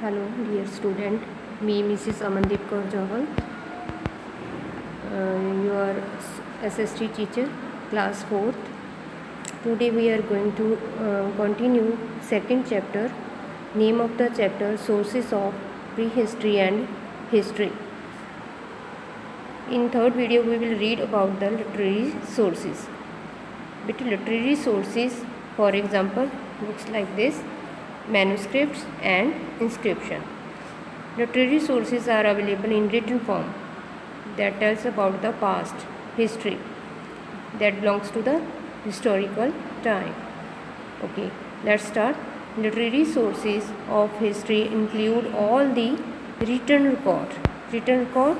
Hello, dear student. Me, Mrs. Amandeep Kaur Jawal, your SST teacher, class 4th. Today we are going to continue second chapter. Name of the chapter: Sources of Prehistory and History. In third video, we will read about the literary sources. But literary sources, for example, looks like this: manuscripts and inscription. Literary sources are available in written form that tells about the past history that belongs to the historical time. Okay, let's start. Literary sources of history include all the written record. Written record,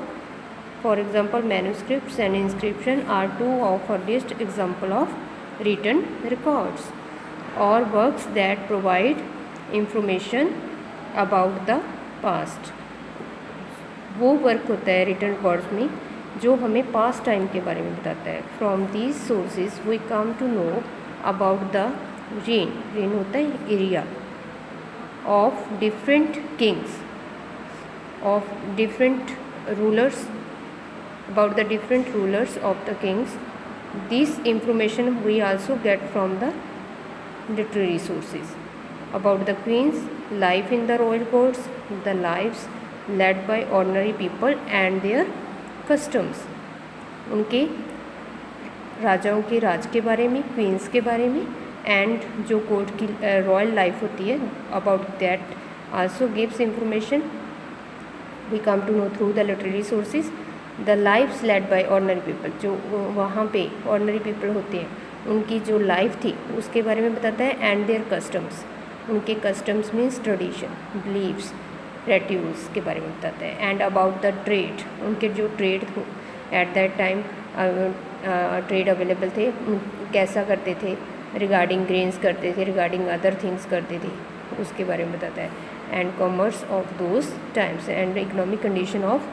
for example, manuscripts and inscription are two of earliest example of written records or works that provide information about the past. वो work होता है written records में जो हमें past time के बारे में बताता है. From these sources we come to know about the reign. Reign होता है area of different kings, of different rulers, about the different rulers of the kings. This information we also get from the literary sources. About the queen's life in the royal courts, the lives led by ordinary people and their customs. उनके राजाओं के राज के बारे में, queen's के बारे में, and जो कोर्ट की रॉयल लाइफ होती है, about that also gives information we come to know through the literary sources. The lives led by ordinary people, जो वहाँ पे ऑर्डनरी पीपल होते हैं उनकी जो लाइफ थी उसके बारे में बताता है. एंड देयर कस्टम्स, उनके कस्टम्स मीन्स ट्रेडिशन, बिलीव्स, रेट्यूल्स के बारे में बताता है. एंड अबाउट द ट्रेड, उनके जो trade at that time trade available थे, कैसा करते थे, रिगार्डिंग ग्रेन्स करते थे, रिगार्डिंग अदर थिंग्स करते थे, उसके बारे में बताता है. And commerce of those times and economic condition of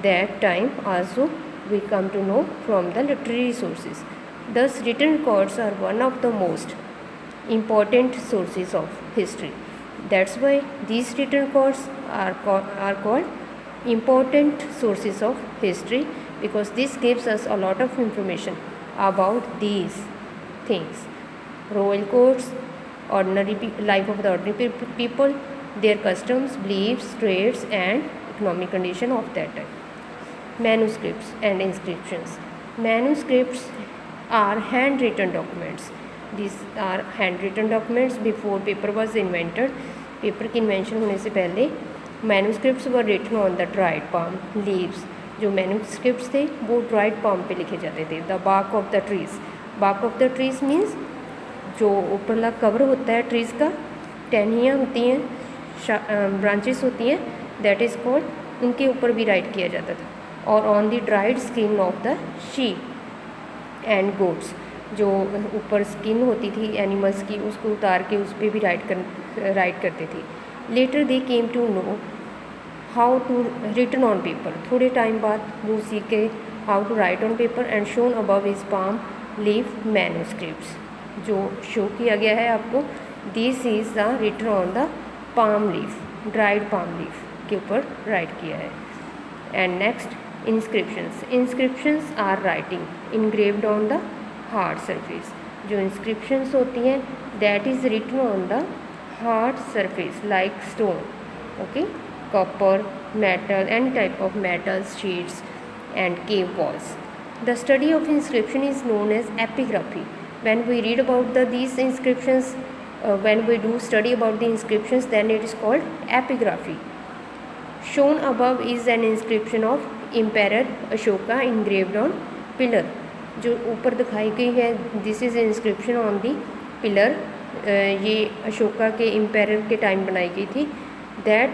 that time also we come to know from the literary sources. Thus written records are one of the most important sources of history. That's why these written records are called important sources of history, because this gives us a lot of information about these things: royal courts, ordinary life of the ordinary people, their customs, beliefs, trades and economic condition of that time. Manuscripts and inscriptions. Manuscripts are handwritten documents. These are handwritten documents before paper was invented. Paper की invention होने से पहले manuscripts were written on the dried palm leaves. जो manuscripts थे वो dried palm पे लिखे जाते थे. The bark of the trees. Bark of the trees means जो ऊपरला कवर होता है ट्रीज़ का, टहनियाँ होती हैं, ब्रांचेस होती हैं, दैट इज़ कॉल्ड, उनके ऊपर भी राइट किया जाता था. और on the dried skin of the sheep and goats, जो ऊपर स्किन होती थी एनिमल्स की, उसको उतार के उस पर भी राइट करते थे. Later they came to know how to written on paper. थोड़े टाइम बाद वो सीखे how to write on paper. And shown above is palm leaf manuscripts, जो शो किया गया है आपको. This is the written on the palm leaf, dried palm leaf के ऊपर राइट किया है. And next inscriptions. Inscriptions are writing engraved on the hard surface. जो इंस्क्रिप्शंस होती हैं that is written on the hard surface like stone, okay, copper, metal, any type of metals, sheets and cave walls. The study of inscription is known as epigraphy. When we read about these inscriptions, when we do study about the inscriptions, then it is called epigraphy. Shown above is an inscription of emperor Ashoka engraved on pillar. जो ऊपर दिखाई गई है this is inscription on the pillar. ये अशोका के emperor के time बनाई गई थी. That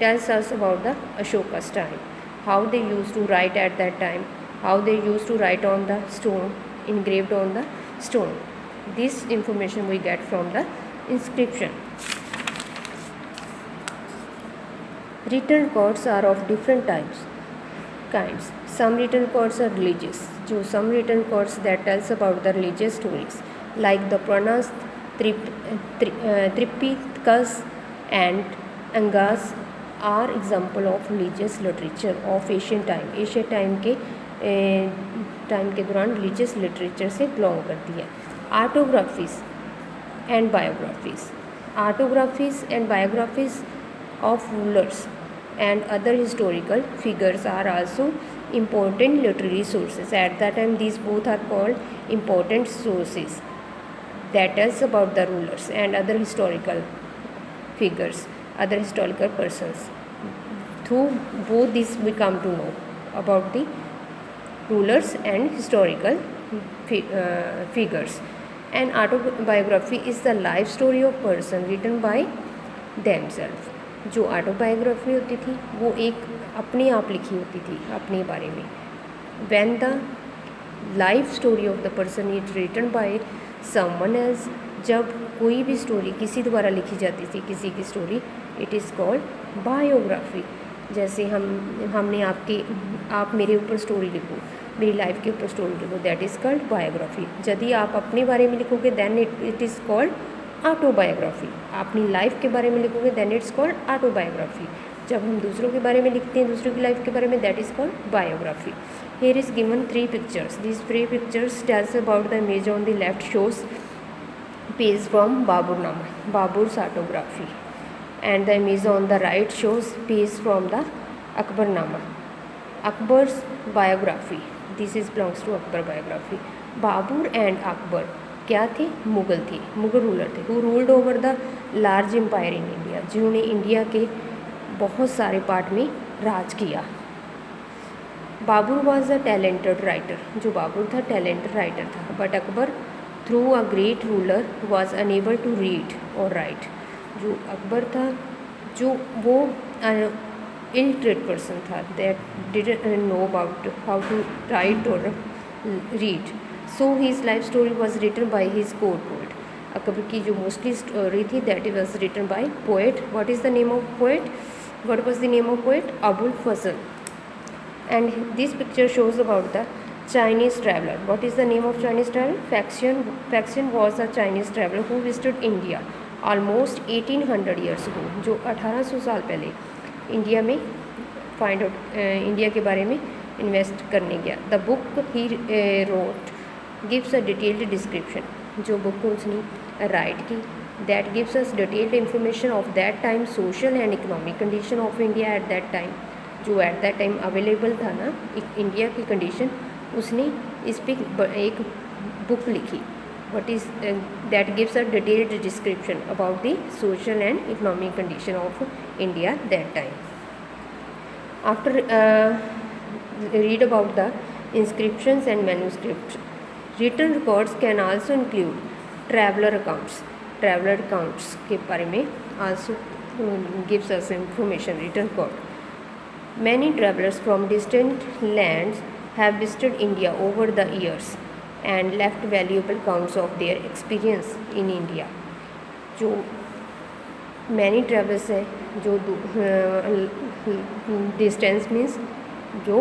tells us about the Ashoka's time, how they use to write at that time, how they use to write on the stone, engraved on the stone. This information we get from the inscription. Written records are of different kinds. Some written records are religious. जो some written records that tells about the religious stories, like the Puranas, Tripitakas and Angas are example of religious literature of Asian time. Asian time के दौरान religious literature से belong करती है। Autographies and biographies. Autographies and biographies of rulers and other historical figures are also important literary sources. At that time these both are called important sources, that is about the rulers and other historical figures, other historical persons. Through both these we come to know about the rulers and historical figures. An autobiography is the life story of person written by themselves. जो autobiography होती थी वो एक अपने आप लिखी होती थी अपने बारे में। When the life story of the person is written by someone else, जब कोई भी स्टोरी किसी द्वारा लिखी जाती थी, किसी की story, it is called biography. जैसे हमने आप मेरे ऊपर स्टोरी लिखो, मेरी लाइफ के ऊपर स्टोरी लिखो, दैट इज़ कॉल्ड बायोग्राफी। यदि आप अपने बारे में लिखोगे then it is called autobiography. अपनी लाइफ के बारे में लिखोगे देन इट्स कॉल्ड ऑटोबायोग्राफी। जब हम दूसरों के बारे में लिखते हैं, दूसरों की लाइफ के बारे में, that is called biography. Here is given 3 pictures. This 3 pictures tells about the image on the left shows page from Baburnama, Babur's autography, and the image on the right shows page from the Akbarnama, Akbar's biography. This is belongs to Akbar biography. Babar and Akbar क्या थे? मुगल थे, Mughal ruler थे। Who ruled over the large empire in India, जिन्होंने India के बहुत सारे part में राज किया। Babar was a talented writer, जो बाबर था टैलेंटेड राइटर था, but Akbar through a great ruler was unable to read और राइट। जो अकबर था, जो वो इलिटरेट पर्सन था, that didn't know about how to write और read, so his life story was written by his court poet. Akbar की जो मोस्टली स्टोरी थी that was written by poet. What is the name of poet? What was the name of poet? Abul Fazl. And this picture shows about the Chinese traveller. What is the name of Chinese traveller? Faxian was a Chinese traveller who visited India almost 1800 years ago, जो 1800 साल पहले India में India के बारे में invest करने गया। The book he wrote gives a detailed description, जो बुक उसने राइट की, that gives us detailed information of that time social and economic condition of India at that time. जो एट दैट टाइम अवेलेबल था ना India की condition, उसने इस पर एक बुक लिखी। What is that gives a detailed description about the social and economic condition of India that time. After read about the inscriptions and manuscripts. Written records can also include traveler accounts. Traveler accounts के बारे में also gives us information, written record. Many travelers from distant lands have visited India over the years and left valuable accounts of their experience in India. जो many travelers है, जो distance means जो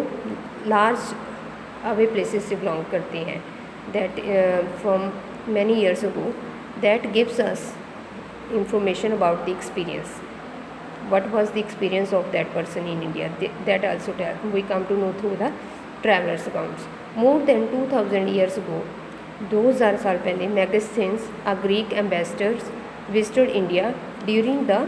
large away places से belong करते हैं, that from many years ago, that gives us information about the experience. What was the experience of that person in India? That also we come to know through the travelers accounts. More than 2000 years ago, 2000 साल पहले, Megasthenes, a Greek ambassador, visited India during the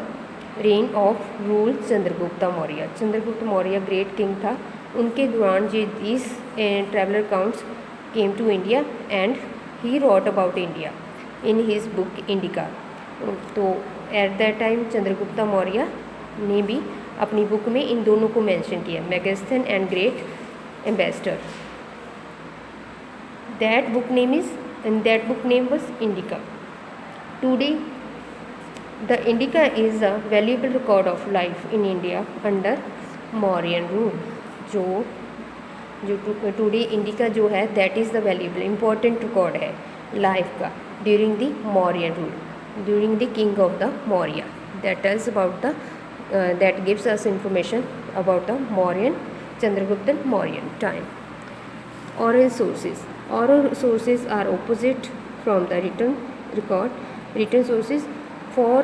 reign of rule Chandragupta Maurya. Chandragupta Maurya great king था, उनके दौरान ये this traveller accounts came to India and he wrote about India in his book Indica. तो at that time Chandragupta Maurya ने भी अपनी book में इन दोनों को मेंशन किया, Megasthenes and great ambassador. That book name was Indica. Today the Indica is a valuable record of life in India under Mauryan rule. जो today Indica जो है that is the valuable important record है life का during the Mauryan rule, during the king of the Maurya. That tells about the that gives us information about the Mauryan, Chandraguptan Mauryan time. Oral sources. Oral sources are opposite from the written record. Written sources, for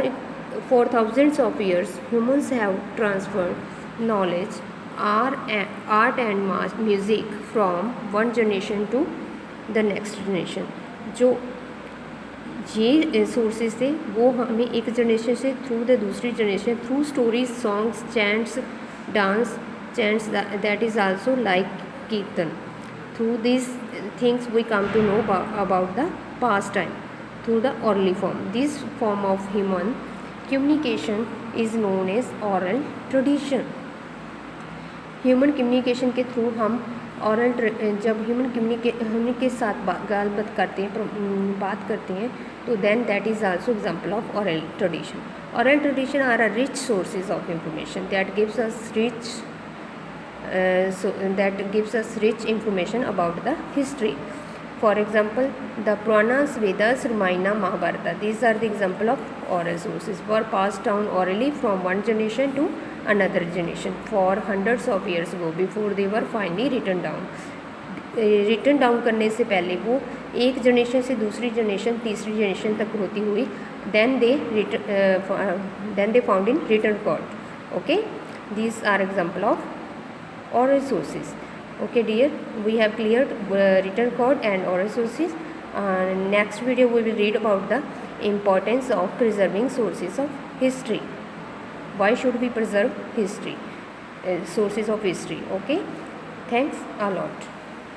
for thousands of years, humans have transferred knowledge, art and music from one generation to the next generation. जो ये sources थे वो हमें एक generation से through the दूसरी generation through stories, songs, chants, dance, chants, that is also like kirtan. Through these things we come to know about the past time through the orally form. This form of human communication is known as oral tradition. Human communication के through हम औरल जब human के साथ बात करते हैं तो then that is also example of oral tradition. Oral tradition are a rich sources of information that gives us rich information about the history. For example, the Puranas, Vedas, Ramayana, Mahabharata. These are the example of oral sources were passed down orally from one generation to another generation for hundreds of years ago before they were finally written down. Written down करने से पहले वो एक generation से दूसरी generation, तीसरी generation तक होती हुई then they found in written record. Okay, these are example of oral sources. Okay dear, we have cleared written record and oral sources. Next video we will read about the importance of preserving sources of history. Why should we preserve history, sources of history? Okay, thanks a lot.